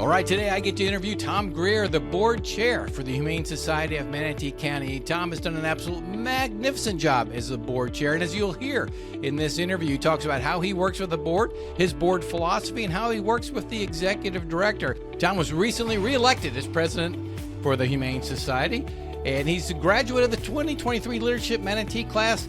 All right, today I get to interview Tom Grier, the board chair for the Humane Society of Manatee County. Tom has done an absolute magnificent job as the board chair, and as you'll hear in this interview, he talks about how he works with the board, his board philosophy, and how he works with the executive director. Tom was recently reelected as president for the Humane Society, and he's a graduate of the 2023 Leadership Manatee class.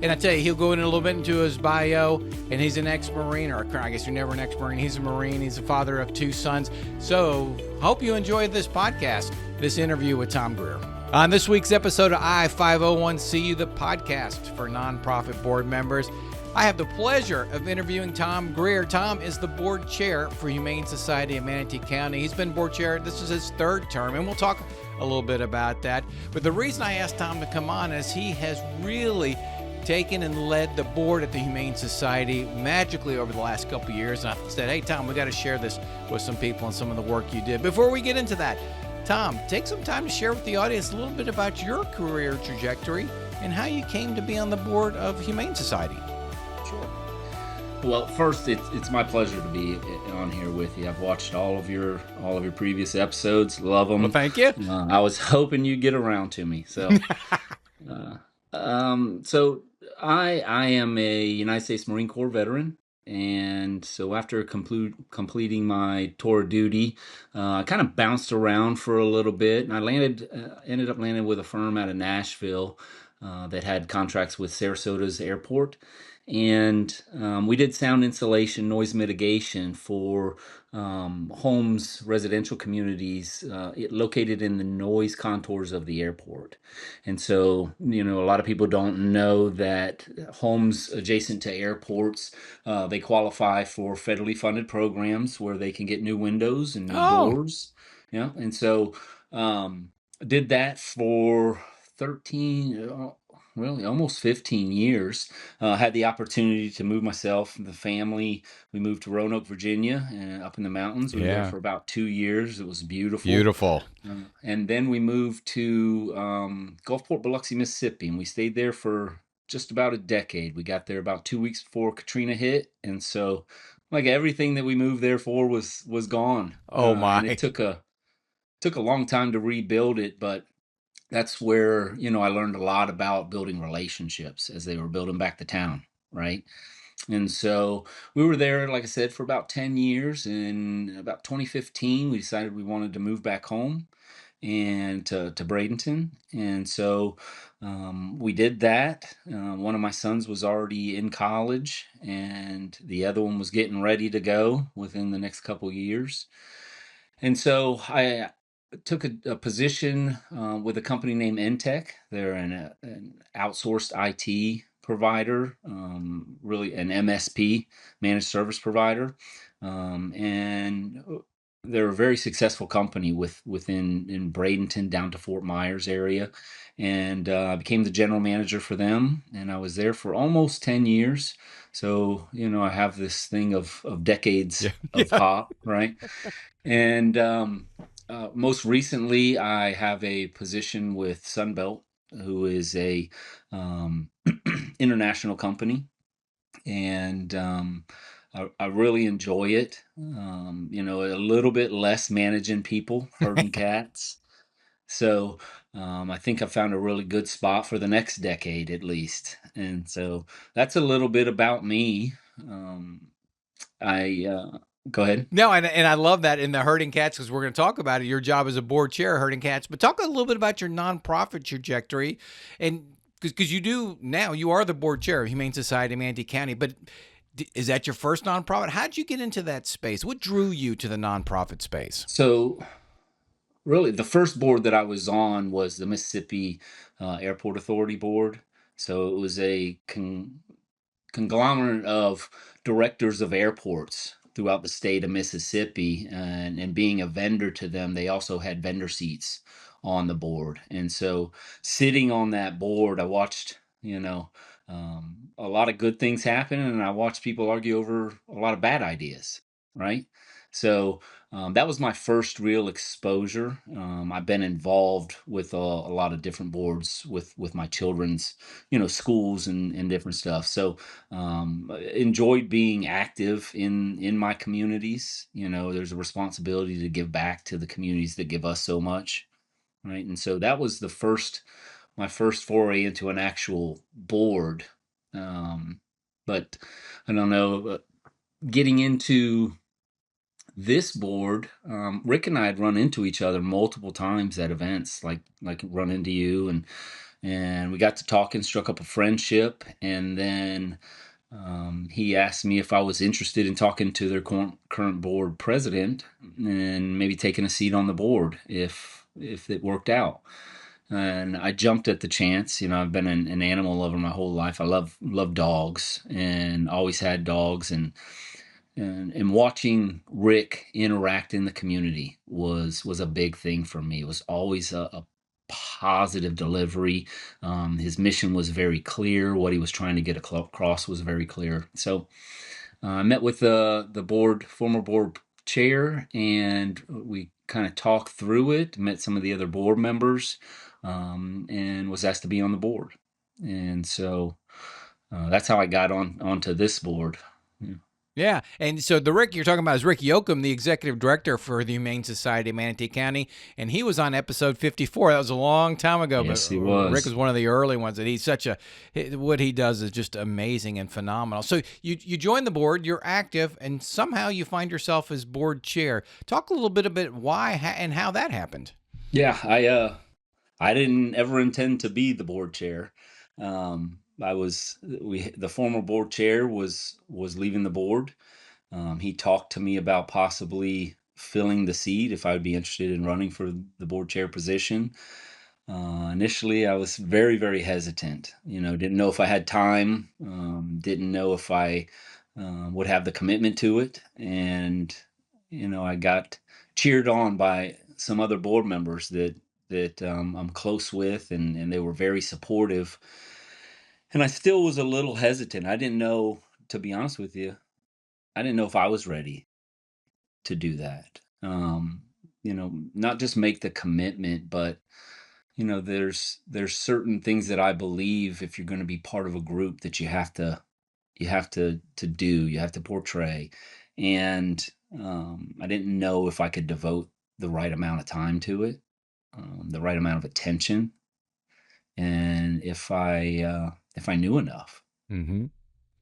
And I tell you, he'll go in a little bit into his bio, and he's an ex-Marine, or I guess you're never an ex-Marine. He's a Marine. He's a father of 2 sons. So hope you enjoy this podcast, this interview with Tom Grier. On this week's episode of I-501-CU, the podcast for nonprofit board members, I have the pleasure of interviewing Tom Grier. Tom is the board chair for Humane Society of Manatee County. He's been board chair. This is his 3rd term, and we'll talk a little bit about that. But the reason I asked Tom to come on is he has really taken and led the board at the Humane Society magically over the last couple of years. And I said, hey, Tom, we got to share this with some people and some of the work you did. Before we get into that, Tom, take some time to share with the audience a little bit about your career trajectory and how you came to be on the board of Humane Society. Sure. Well, first, it's my pleasure to be on here with you. I've watched all of your previous episodes. Love them. Well, thank you. I was hoping you'd get around to me. So, so I am a United States Marine Corps veteran, and so after completing my tour of duty, I kind of bounced around for a little bit, and I ended up landing with a firm out of Nashville that had contracts with Sarasota's airport, and we did sound insulation, noise mitigation for homes, residential communities located in the noise contours of the airport. And so, a lot of people don't know that homes adjacent to airports, they qualify for federally funded programs where they can get new windows and new doors. Yeah. And so did that for 13, really almost 15 years. Had the opportunity to move myself and the family. We moved to Roanoke, Virginia, and up in the mountains. We were there for about 2 years. It was beautiful. Beautiful. And then we moved to Gulfport, Biloxi, Mississippi, and we stayed there for just about a decade. We got there about 2 weeks before Katrina hit, and so like everything that we moved there for was gone. Oh my! And it took a long time to rebuild it, but that's where, I learned a lot about building relationships as they were building back the town, right? And so we were there, like I said, for about 10 years. In about 2015, we decided we wanted to move back home and to Bradenton. And so we did that. One of my sons was already in college, and the other one was getting ready to go within the next couple of years. And so I took a position with a company named Entech. They're an outsourced IT provider, really an MSP, managed service provider, and they're a very successful company in Bradenton down to Fort Myers area, and I became the general manager for them, and I was there for almost 10 years. So I have this thing of decades of HOP, right? And most recently, I have a position with Sunbelt, who is a international company, and I really enjoy it. A little bit less managing people, herding cats. So I think I found a really good spot for the next decade at least. And so that's a little bit about me. Go ahead. No, and I love that in the herding cats, because we're going to talk about it. Your job as a board chair, herding cats, but talk a little bit about your nonprofit trajectory, and because you are the board chair of Humane Society of Manatee County. But is that your first nonprofit? How did you get into that space? What drew you to the nonprofit space? So, really, the first board that I was on was the Mississippi Airport Authority board. So it was a conglomerate of directors of airports throughout the state of Mississippi, and being a vendor to them, they also had vendor seats on the board. And so sitting on that board, I watched, a lot of good things happen, and I watched people argue over a lot of bad ideas, right? So that was my first real exposure. I've been involved with a lot of different boards with my children's, schools and different stuff. So enjoyed being active in my communities. There's a responsibility to give back to the communities that give us so much, right? And so that was my first foray into an actual board. Um, but I don't know, getting into this board, Rick and I had run into each other multiple times at events, like run into you, and we got to talking, struck up a friendship, and then he asked me if I was interested in talking to their current board president and maybe taking a seat on the board if it worked out. And I jumped at the chance. I've been an animal lover my whole life. I love dogs and always had dogs, and watching Rick interact in the community was a big thing for me. It was always a positive delivery. His mission was very clear. What he was trying to get across was very clear. So I met with the former board chair, and we kind of talked through it. Met some of the other board members, and was asked to be on the board. And so that's how I got onto this board. Yeah. Yeah. And so the Rick you're talking about is Rick Yocum, the executive director for the Humane Society of Manatee County. And he was on episode 54. That was a long time ago, but Yes, he Rick was was. one of the early ones. And he's what he does is just amazing and phenomenal. So you join the board, you're active, and somehow you find yourself as board chair. Talk a little bit about why and how that happened. Yeah, I didn't ever intend to be the board chair. The former board chair was leaving the board. He talked to me about possibly filling the seat if I would be interested in running for the board chair position. Initially, I was very, very hesitant. Didn't know if I had time, didn't know if I would have the commitment to it. And, I got cheered on by some other board members that I'm close with, and they were very supportive. And I still was a little hesitant. I didn't know, to be honest with you, I didn't know if I was ready to do that. Not just make the commitment, but there's certain things that I believe if you're going to be part of a group that you have to do, you have to portray. And I didn't know if I could devote the right amount of time to it, the right amount of attention, and if I knew enough, Mm-hmm.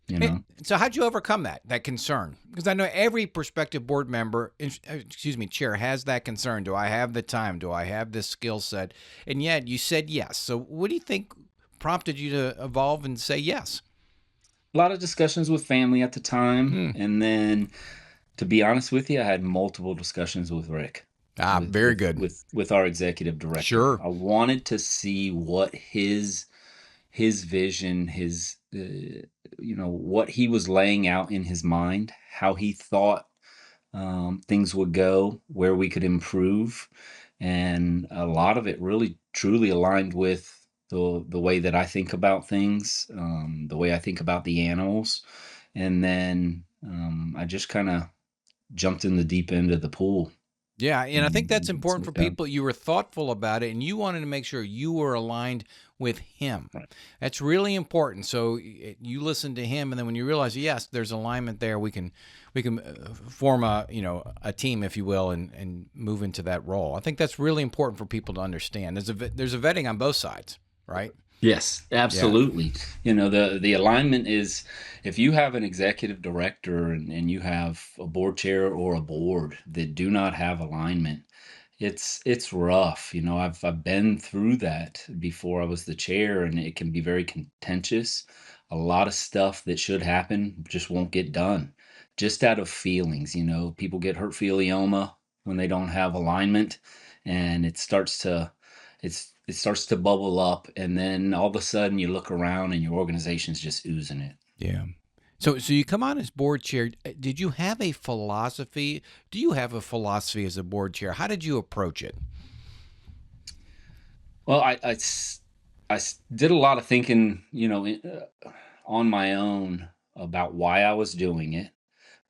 you know. So how'd you overcome that concern? Because I know every prospective board member, chair, has that concern. Do I have the time? Do I have this skill set? And yet you said yes. So what do you think prompted you to evolve and say yes? A lot of discussions with family at the time, Hmm. and then, to be honest with you, I had multiple discussions with Rick, Ah, with very with good. with our executive director. Sure. I wanted to see what his vision, what he was laying out in his mind, how he thought things would go, where we could improve, and a lot of it really truly aligned with the way that I think about things, the way I think about the animals, and then I just kind of jumped in the deep end of the pool. Yeah, and I think that's And that's important what for I found. people. You were thoughtful about it, and you wanted to make sure you were aligned with him. Right. That's really important. So you listen to him, and then when you realize, yes, there's alignment there, we can form a team, if you will, and move into that role. I think that's really important for people to understand. There's a vetting on both sides, right? Yes, Yeah. absolutely. The alignment is, if you have an executive director and you have a board chair or a board that do not have alignment, it's rough. I've been through that before I was the chair, and it can be very contentious. A lot of stuff that should happen just won't get done, just out of feelings. People get hurt when they don't have alignment, and it starts to bubble up, and then all of a sudden you look around and your organization's just oozing it. Yeah. So you come on as board chair. Did you have a philosophy? Do you have a philosophy as a board chair? How did you approach it? Well, did a lot of thinking, on my own about why I was doing it,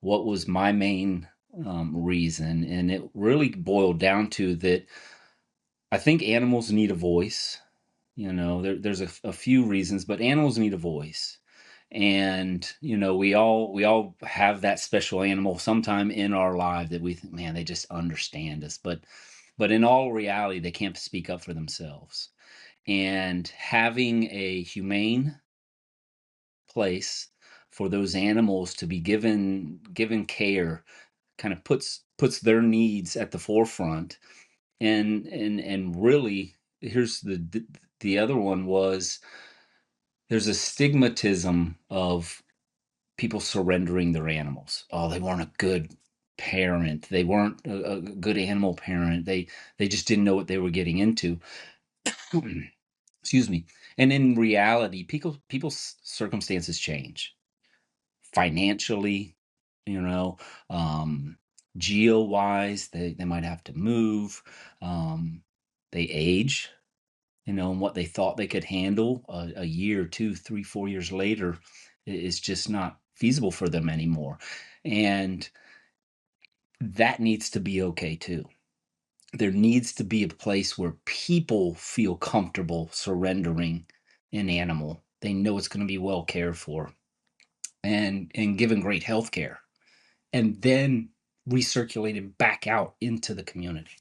what was my main reason, and it really boiled down to that I think animals need a voice. There's a few reasons, but animals need a voice. And we all have that special animal sometime in our life that we think, man, they just understand us. But in all reality, they can't speak up for themselves. And having a humane place for those animals to be given care kind of puts their needs at the forefront. And really, here's the other one was there's a stigmatism of people surrendering their animals. Oh, they weren't a good parent. They weren't a good animal parent. They just didn't know what they were getting into. Excuse me. And in reality, people's circumstances change financially, you know, um, geo wise. They might have to move. They age, and what they thought they could handle a year, 2, 3, 4 years later is just not feasible for them anymore. And that needs to be okay too. There needs to be a place where people feel comfortable surrendering an animal. They know it's going to be well cared for and given great health care, and then recirculated back out into the community.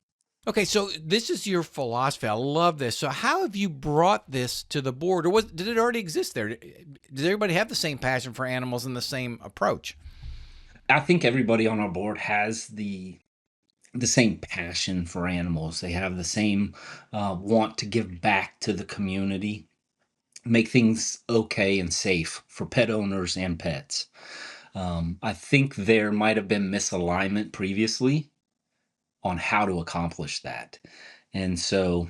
Okay, so this is your philosophy. I love this. So how have you brought this to the board, or did it already exist there? Does everybody have the same passion for animals and the same approach? I think everybody on our board has the same passion for animals. They have the same want to give back to the community, make things okay and safe for pet owners and pets. I think there might have been misalignment previously on how to accomplish that. And so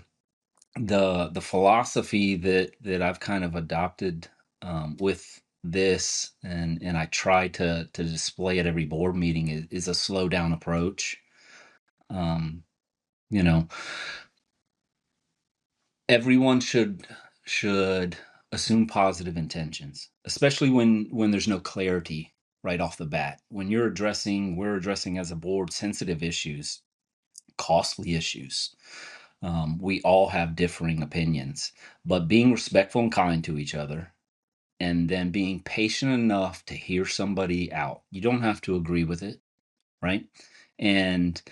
the philosophy that I've kind of adopted with this, and I try to display at every board meeting is a slow down approach. Um, you know, Everyone should assume positive intentions, especially when there's no clarity right off the bat. When we're addressing as a board sensitive issues, costly issues. We all have differing opinions, but being respectful and kind to each other, and then being patient enough to hear somebody out. You don't have to agree with it, right? And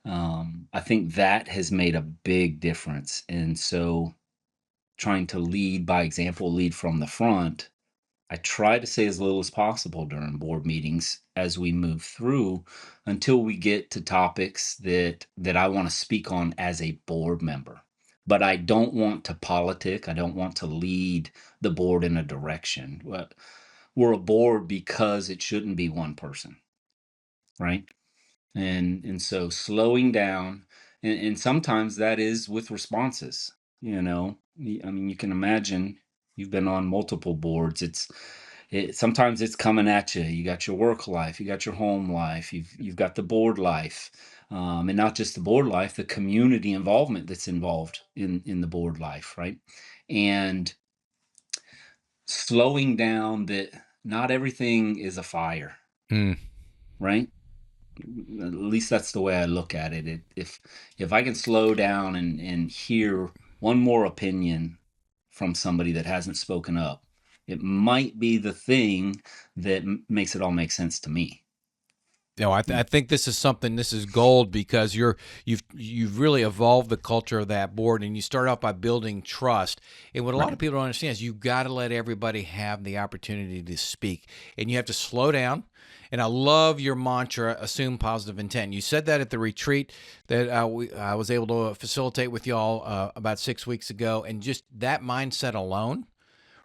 I think that has made a big difference. And so, trying to lead by example, lead from the front, I try to say as little as possible during board meetings as we move through until we get to topics that I want to speak on as a board member. But I don't want to politic. I don't want to lead the board in a direction. We're a board because it shouldn't be one person, right? And so slowing down, and sometimes that is with responses. I mean, you can imagine, you've been on multiple boards. Sometimes it's coming at you. You got your work life, you got your home life, you've got the board life, and not just the board life, the community involvement that's involved in the board life, right? And slowing down, that not everything is a fire, Hmm. right? At least that's the way I look at it. If I can slow down and hear one more opinion from somebody that hasn't spoken up, it might be the thing that makes it all make sense to me. No, I think this is something. This is gold because you've really evolved the culture of that board, and you start out by building trust. And what a lot Right. of people don't understand is you've got to let everybody have the opportunity to speak, and you have to slow down. And I love your mantra: assume positive intent. You said that at the retreat that I was able to facilitate with y'all about 6 weeks ago, and just that mindset alone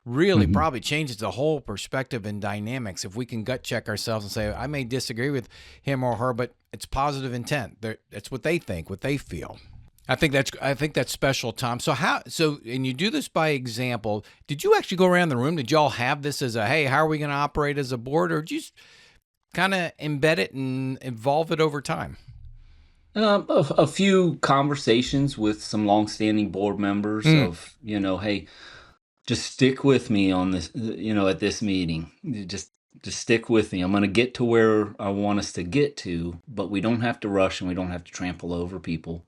really Hmm. probably changes the whole perspective and dynamics if we can gut check ourselves and say, I may disagree with him or her, but it's positive intent. That's what they think, what they feel. I think that's special, Tom. And you do this by example. Did you actually go around the room? Did y'all have this as a, hey, how are we going to operate as a board, or did you just kind of embed it and evolve it over time? A few conversations with some longstanding board members Mm. of, hey, just stick with me on this, at this meeting. Just Just stick with me. I'm going to get to where I want us to get to, but we don't have to rush and we don't have to trample over people.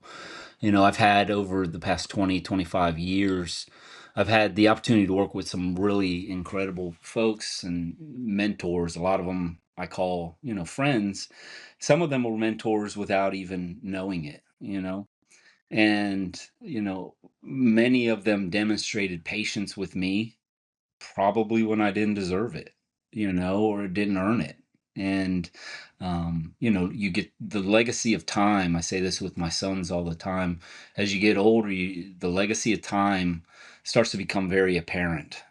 I've had over the past 20, 25 years, I've had the opportunity to work with some really incredible folks and mentors. A lot of them I call, friends. Some of them were mentors without even knowing it. And, many of them demonstrated patience with me probably when I didn't deserve it, or didn't earn it. And, you get the legacy of time. I say this with my sons all the time. As you get older, the legacy of time starts to become very apparent.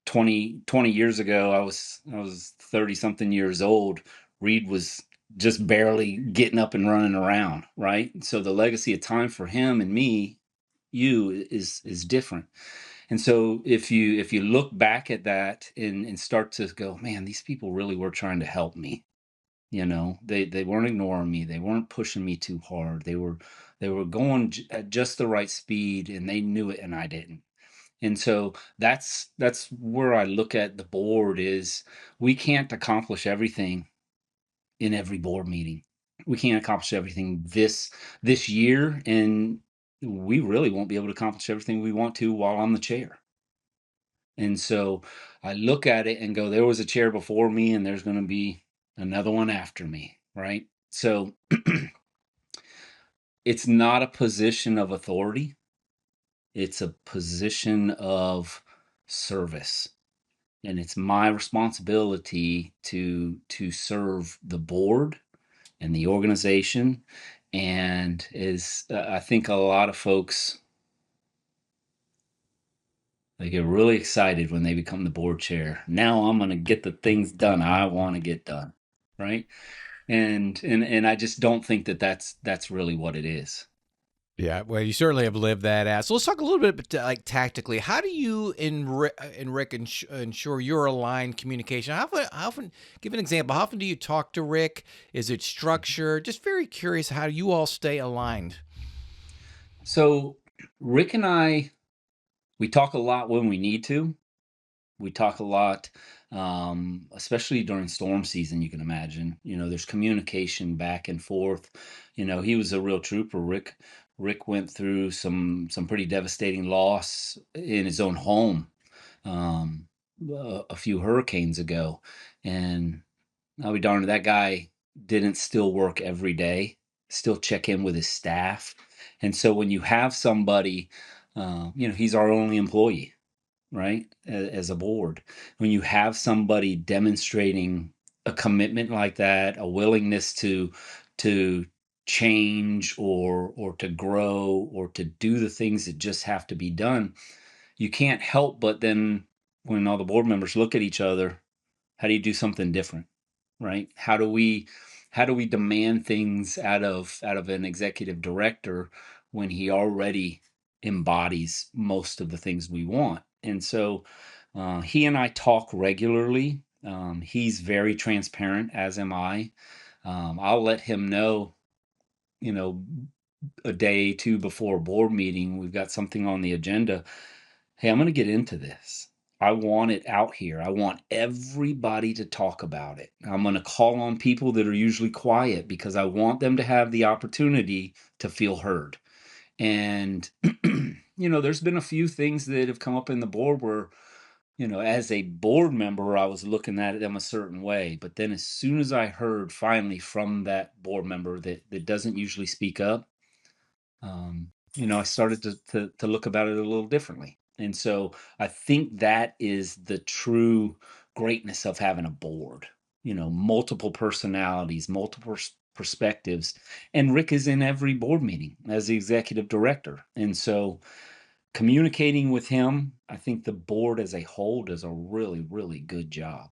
20 years ago, I was 30 something years old. Reed was just barely getting up and running around, right? So the legacy of time for him and me, is different. And so if you look back at that and start to go, man, these people really were trying to help me. They weren't ignoring me. They weren't pushing me too hard. They were going at just the right speed, and they knew it and I didn't. And so that's where I look at the board is we can't accomplish everything in every board meeting. We can't accomplish everything this year, and we really won't be able to accomplish everything we want to while on the chair. And so I look at it and go, there was a chair before me, and there's going to be another one after me, right? So it's not a position of authority. It's a position of service. And it's my responsibility to serve the board and the organization. And I think a lot of folks, they get really excited when they become the board chair. Now I'm going to get the things done I want to get done, right? And I just don't think that that's really what it is. Yeah, well, you certainly have lived that out. So let's talk a little bit like tactically. How do you and Rick ensure your aligned communication? How often, give an example. How often do you talk to Rick? Is it structured? Just very curious how you all stay aligned. So Rick and I, we talk a lot when we need to. We talk a lot, especially during storm season. You can imagine, there's communication back and forth. He was a real trooper. Rick went through some pretty devastating loss in his own home, um, a few hurricanes ago, and I'll be darned, that guy didn't still work every day, still check in with his staff. And so when you have somebody, he's our only employee, right? As a board, when you have somebody demonstrating a commitment like that, a willingness to change or to grow or to do the things that just have to be done, you can't help but then when all the board members look at each other, how do you do something different, right? How do we demand things out of an executive director when he already embodies most of the things we want? And so he and I talk regularly. He's very transparent, as am I. I'll let him know, you know, a day, two before a board meeting, we've got something on the agenda. Hey, I'm going to get into this. I want it out here. I want everybody to talk about it. I'm going to call on people that are usually quiet because I want them to have the opportunity to feel heard. And, there's been a few things that have come up in the board where, as a board member, I was looking at them a certain way. But then as soon as I heard finally from that board member that doesn't usually speak up, I started to look about it a little differently. And so I think that is the true greatness of having a board, multiple personalities, multiple perspectives. And Rick is in every board meeting as the executive director. And so communicating with him, I think the board as a whole does a really, really good job.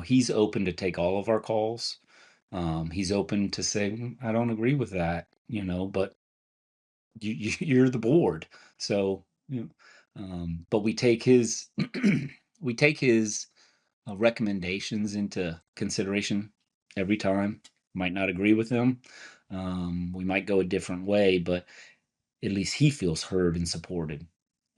He's open to take all of our calls. He's open to say, I don't agree with that, but you're the board. So, but we take his recommendations into consideration every time. Might not agree with them. We might go a different way, but at least he feels heard and supported.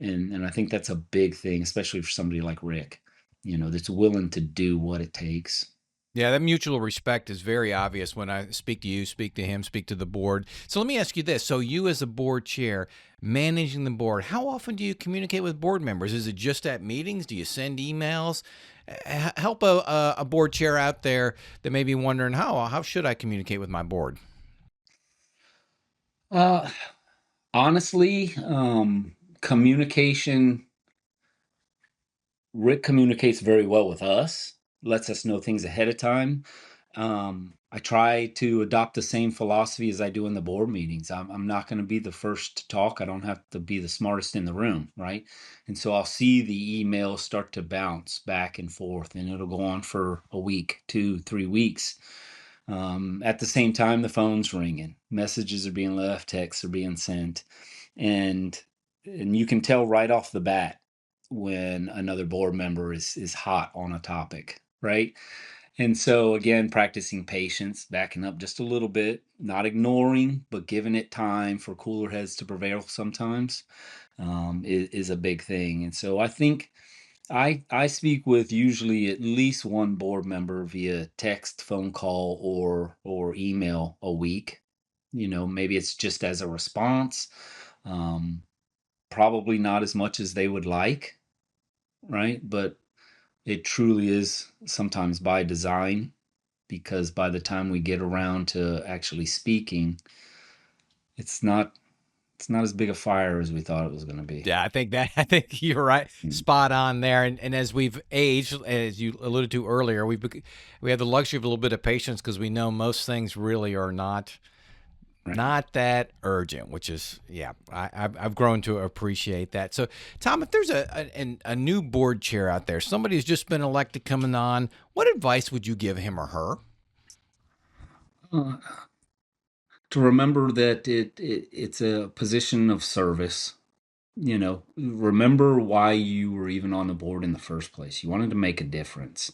And I think that's a big thing, especially for somebody like Rick. that's willing to do what it takes. Yeah, that mutual respect is very obvious when I speak to you, speak to him, speak to the board. So let me ask you this. So, you as a board chair, managing the board, how often do you communicate with board members? Is it just at meetings? Do you send emails? Help a board chair out there that may be wondering, how should I communicate with my board? Uh, Honestly, communication, Rick communicates very well with us, lets us know things ahead of time. I try to adopt the same philosophy as I do in the board meetings. I'm not going to be the first to talk. I don't have to be the smartest in the room, right? And so I'll see the emails start to bounce back and forth, and it'll go on for a week, 2, 3 weeks. At the same time, the phone's ringing, messages are being left, texts are being sent, and you can tell right off the bat when another board member is hot on a topic, right? And so again, practicing patience, backing up just a little bit, not ignoring, but giving it time for cooler heads to prevail sometimes, is a big thing. And so I think I speak with usually at least one board member via text, phone call, or email a week. Maybe it's just as a response. Um, Probably not as much as they would like, right? But it truly is sometimes by design, because by the time we get around to actually speaking, it's not it's not as big a fire as we thought it was going to be. Yeah, I think you're right, Mm. spot on there. And as we've aged, as you alluded to earlier, we have the luxury of a little bit of patience because we know most things really are Right. not that urgent, which is, yeah, I've grown to appreciate that. So, Tom, if there's a new board chair out there, somebody who's just been elected coming on, what advice would you give him or her? Uh, to remember that it's a position of service. Remember why you were even on the board in the first place. You wanted to make a difference,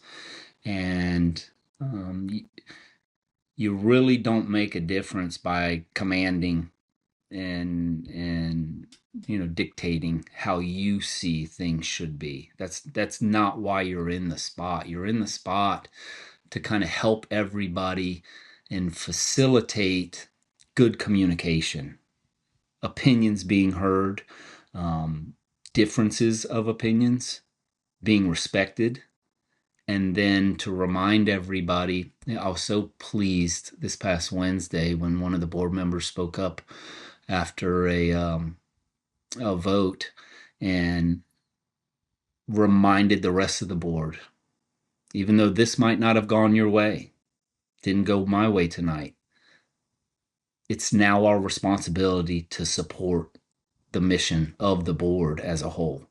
and you really don't make a difference by commanding and dictating how you see things should be. That's not why you're in the spot. You're in the spot to kind of help everybody and facilitate good communication, opinions being heard, um, differences of opinions being respected. And then to remind everybody, I was so pleased this past Wednesday when one of the board members spoke up after a vote and reminded the rest of the board, even though this might not have gone your way, didn't go my way tonight, it's now our responsibility to support the mission of the board as a whole.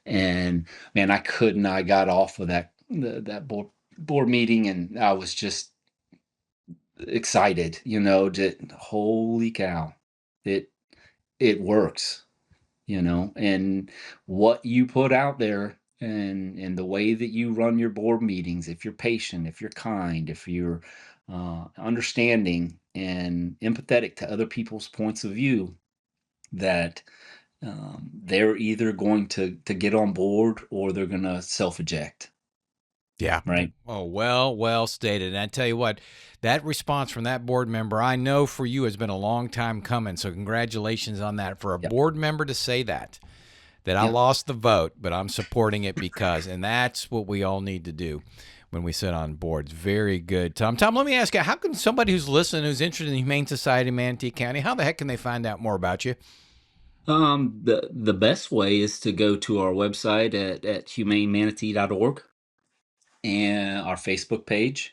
And man, I couldn't. I got off of that board meeting, and I was just excited. Holy cow, it it works. And what you put out there, and the way that you run your board meetings, if you're patient, if you're kind, if you're understanding and empathetic to other people's points of view, that they're either going to get on board or they're going to self eject, Yeah. right? Oh, well stated. And I tell you what, that response from that board member, I know for you has been a long time coming. So congratulations on that. For a Yep. board member to say that I Yep. lost the vote, but I'm supporting it because, and that's what we all need to do when we sit on boards. Very good, Tom. Tom, let me ask you, how can somebody who's listening, who's interested in the Humane Society of Manatee County, how the heck can they find out more about you? The best way is to go to our website at humanemanatee.org, and our Facebook page,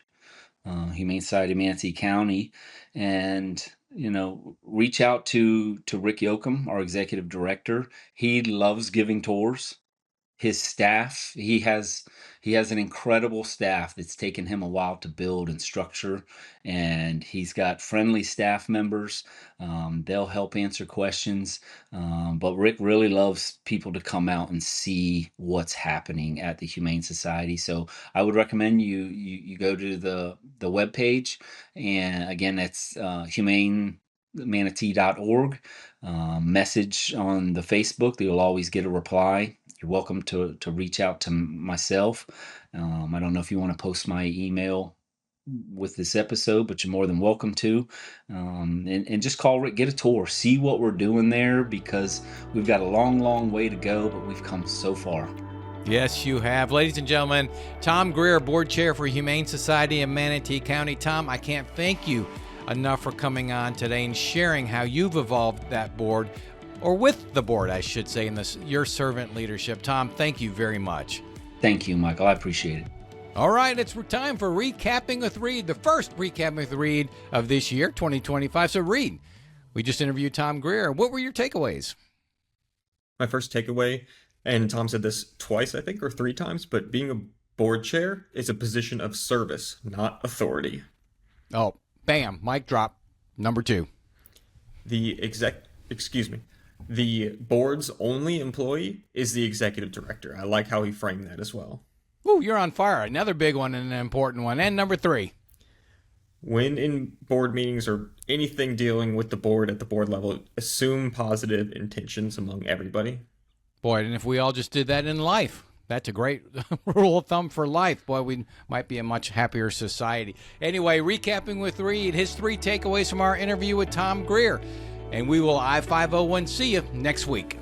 Humane Society of Manatee County, and reach out to Rick Yocum, our executive director. He loves giving tours. His staff, he has an incredible staff that's taken him a while to build and structure, and he's got friendly staff members. They'll help answer questions, but Rick really loves people to come out and see what's happening at the Humane Society. So I would recommend you go to the web page, and again, that's humanemanatee.org. Message on the Facebook, you'll always get a reply. you're welcome to reach out to myself. I don't know if you want to post my email with this episode, but you're more than welcome to. And just call Rick, get a tour, see what we're doing there, because we've got a long way to go, but we've come so far. Yes, you have. Ladies and gentlemen, Tom Grier, Board Chair for Humane Society in Manatee County. Tom, I can't thank you enough for coming on today and sharing how you've evolved that board, or with the board, I should say, in your servant leadership. Tom, thank you very much. Thank you, Michael. I appreciate it. All right, it's time for Recapping with Reed, the first Recapping with Reed of this year, 2025. So, Reed, we just interviewed Tom Grier. What were your takeaways? My first takeaway, and Tom said this twice, I think, or 3 times, but being a board chair is a position of service, not authority. Oh, bam, mic drop. Number 2. The board's only employee is the executive director. I like how he framed that as well. Ooh, you're on fire. Another big one and an important one. And number 3. When in board meetings or anything dealing with the board at the board level, assume positive intentions among everybody. Boy, and if we all just did that in life, that's a great rule of thumb for life. Boy, we might be a much happier society. Anyway, Recapping with Reed, his 3 takeaways from our interview with Tom Grier. And we will I-501 see you next week.